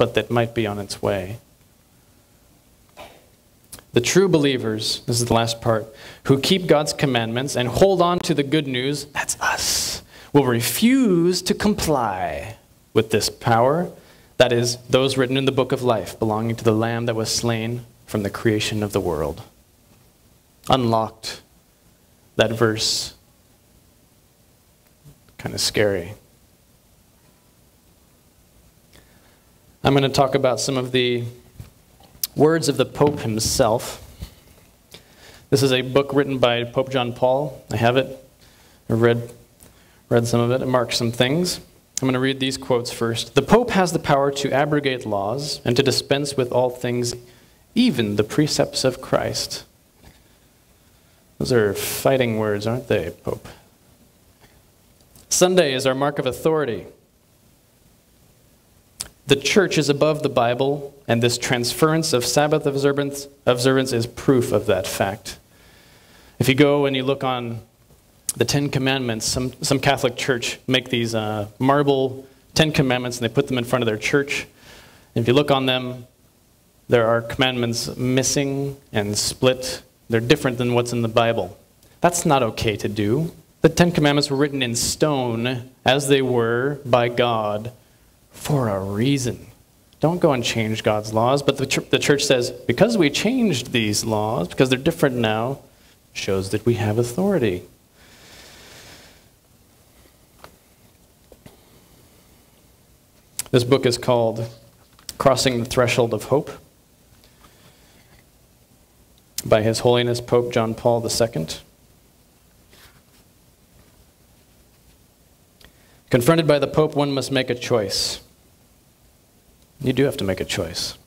but that might be on its way. The true believers, this is the last part, who keep God's commandments and hold on to the good news, that's us, will refuse to comply with this power, that is, those written in the book of life, belonging to the Lamb that was slain from the creation of the world. Unlocked, that verse, kind of scary. I'm going to talk about some of the words of the Pope himself. This is a book written by Pope John Paul. I have it. I read some of it and marked some things. I'm going to read these quotes first. The Pope has the power to abrogate laws and to dispense with all things, even the precepts of Christ. Those are fighting words, aren't they, Pope? Sunday is our mark of authority. The church is above the Bible, and this transference of Sabbath observance is proof of that fact. If you go and you look on the Ten Commandments, some Catholic church make these marble 10 Commandments, and they put them in front of their church. And if you look on them, there are commandments missing and split. They're different than what's in the Bible. That's not okay to do. The 10 Commandments were written in stone, as they were by God, for a reason. Don't go and change God's laws. But the church says, because we changed these laws, because they're different now, shows that we have authority. This book is called Crossing the Threshold of Hope by His Holiness Pope John Paul II. Confronted by the Pope, one must make a choice. You do have to make a choice.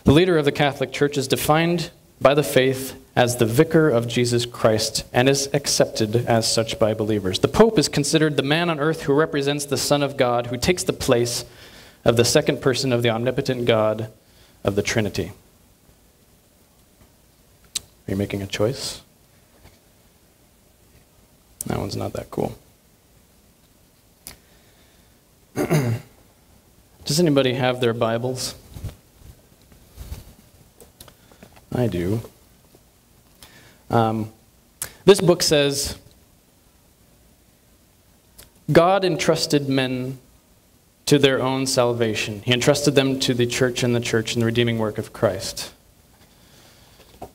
The leader of the Catholic Church is defined by the faith as the vicar of Jesus Christ and is accepted as such by believers. The Pope is considered the man on earth who represents the Son of God, who takes the place of the second person of the omnipotent God of the Trinity. Are you making a choice? That one's not that cool. Does anybody have their Bibles? I do. This book says, God entrusted men to their own salvation. He entrusted them to the church and the redeeming work of Christ.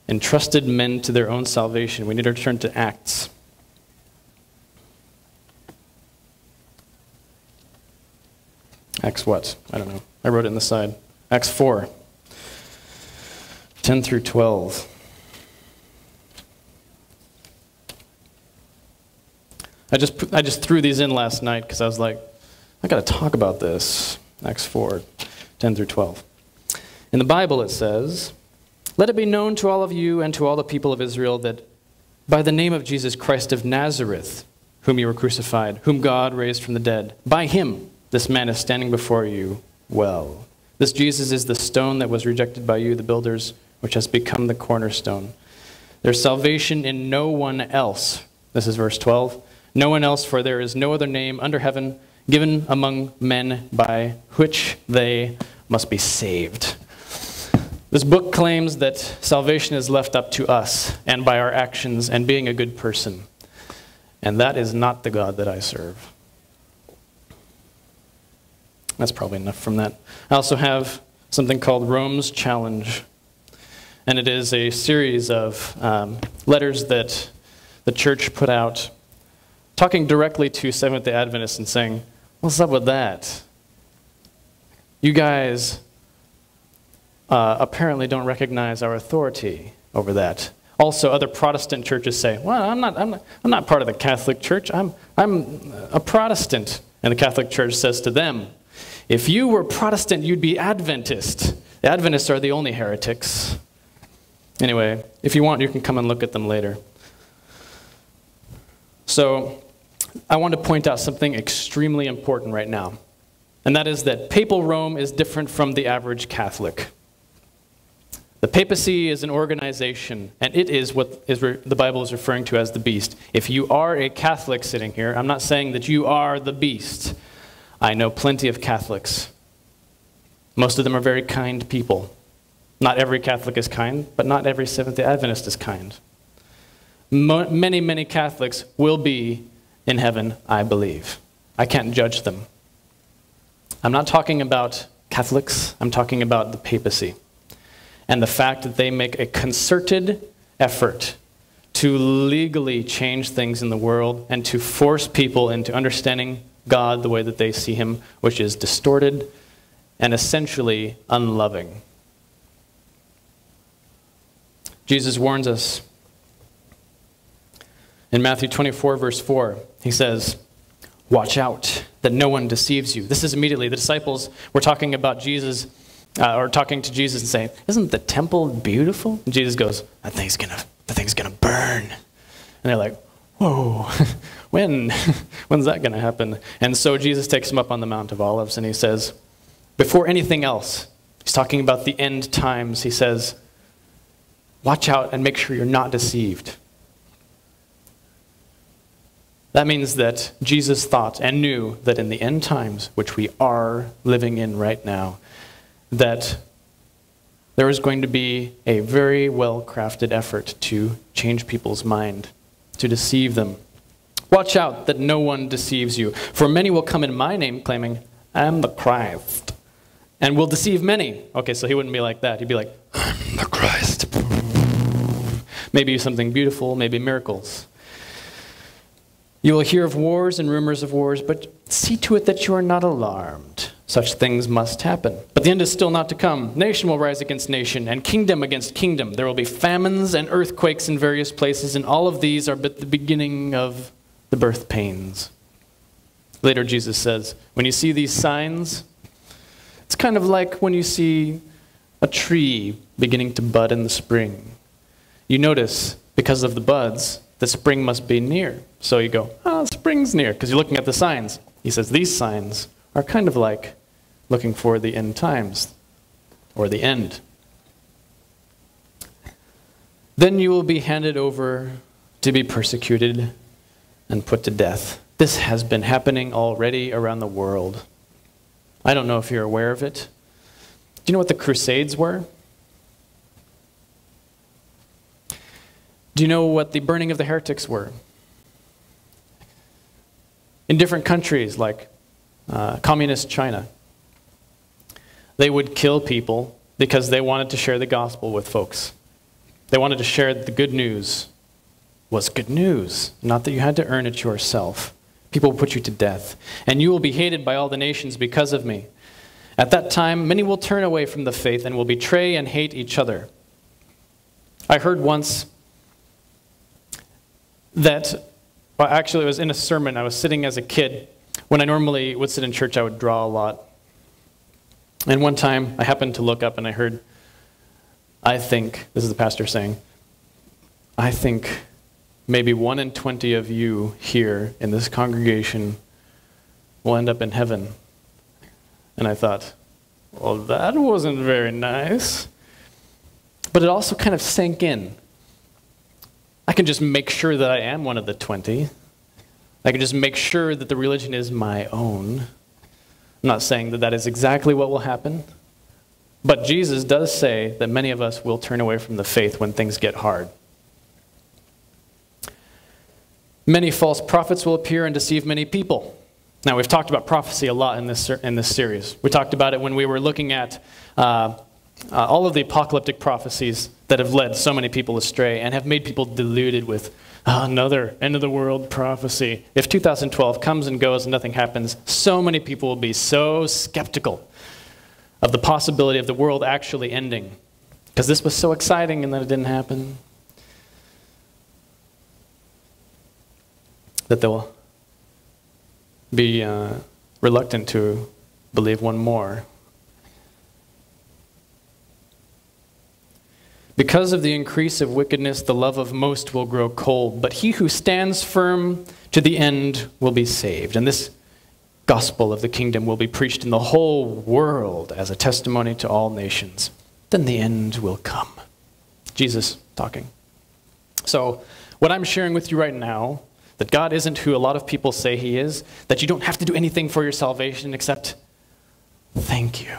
Entrusted men to their own salvation. We need to turn to Acts. Acts what? I don't know. I wrote it in the side. Acts 4, 10 through 12. I just threw these in last night because I was like, I got to talk about this. Acts 4, 10 through 12. In the Bible it says, let it be known to all of you and to all the people of Israel that by the name of Jesus Christ of Nazareth, whom you were crucified, whom God raised from the dead, by him this man is standing before you well. This Jesus is the stone that was rejected by you, the builders, which has become the cornerstone. There's salvation in no one else. This is verse 12. No one else, for there is no other name under heaven given among men by which they must be saved. This book claims that salvation is left up to us and by our actions and being a good person. And that is not the God that I serve. That's probably enough from that. I also have something called Rome's Challenge. And it is a series of letters that the church put out talking directly to Seventh-day Adventists and saying, what's up with that? You guys apparently don't recognize our authority over that. Also, other Protestant churches say, well, I'm not part of the Catholic Church. I'm a Protestant. And the Catholic Church says to them, if you were Protestant, you'd be Adventist. The Adventists are the only heretics. Anyway, if you want, you can come and look at them later. So, I want to point out something extremely important right now. And that is that Papal Rome is different from the average Catholic. The papacy is an organization, and it is what the Bible is referring to as the beast. If you are a Catholic sitting here, I'm not saying that you are the beast. I know plenty of Catholics. Most of them are very kind people. Not every Catholic is kind, but not every Seventh-day Adventist is kind. Many, many Catholics will be in heaven, I believe. I can't judge them. I'm not talking about Catholics. I'm talking about the papacy and the fact that they make a concerted effort to legally change things in the world and to force people into understanding God the way that they see him, which is distorted and essentially unloving. Jesus warns us in Matthew 24, verse 4. He says, "Watch out that no one deceives you." This is immediately, the disciples were talking about Jesus, or talking to Jesus and saying, "Isn't the temple beautiful?" And Jesus goes, the thing's gonna burn. And they're like, "Whoa, when's that gonna happen?" And so Jesus takes them up on the Mount of Olives and he says, before anything else, he's talking about the end times. He says, "Watch out and make sure you're not deceived." That means that Jesus thought and knew that in the end times, which we are living in right now, that there is going to be a very well-crafted effort to change people's mind, to deceive them. "Watch out that no one deceives you, for many will come in my name claiming, 'I am the Christ,' and will deceive many." Okay, so he wouldn't be like that. He'd be like, "I'm the Christ." Maybe something beautiful, maybe miracles. "You will hear of wars and rumors of wars, but see to it that you are not alarmed. Such things must happen. But the end is still not to come. Nation will rise against nation, and kingdom against kingdom. There will be famines and earthquakes in various places, and all of these are but the beginning of the birth pains." Later, Jesus says, when you see these signs, it's kind of like when you see a tree beginning to bud in the spring. You notice, because of the buds, that spring must be near. So you go, spring's near, because you're looking at the signs. He says these signs are kind of like looking for the end times, or the end. "Then you will be handed over to be persecuted and put to death." This has been happening already around the world. I don't know if you're aware of it. Do you know what the Crusades were? Do you know what the burning of the heretics were? In different countries like communist China, they would kill people because they wanted to share the gospel with folks. They wanted to share the good news was good news, not that you had to earn it yourself. People will put you to death, and you will be hated by all the nations because of me. At that time, many will turn away from the faith and will betray and hate each other. I heard once that, well, actually it was in a sermon. I was sitting as a kid. When I normally would sit in church, I would draw a lot. And one time, I happened to look up and I heard, this is the pastor saying, "I think maybe 1 in 20 of you here in this congregation will end up in heaven." And I thought, well, that wasn't very nice. But it also kind of sank in. I can just make sure that I am one of the 20. I can just make sure that the religion is my own. I'm not saying that that is exactly what will happen, but Jesus does say that many of us will turn away from the faith when things get hard. "Many false prophets will appear and deceive many people." Now, we've talked about prophecy a lot in this series. We talked about it when we were looking at all of the apocalyptic prophecies that have led so many people astray and have made people deluded with another end-of-the-world prophecy. If 2012 comes and goes and nothing happens, so many people will be so skeptical of the possibility of the world actually ending, because this was so exciting and then it didn't happen, that they'll be reluctant to believe one more. "Because of the increase of wickedness, the love of most will grow cold, but he who stands firm to the end will be saved." And this gospel of the kingdom will be preached in the whole world as a testimony to all nations. Then the end will come. Jesus talking. So, what I'm sharing with you right now, that God isn't who a lot of people say he is, that you don't have to do anything for your salvation except thank you.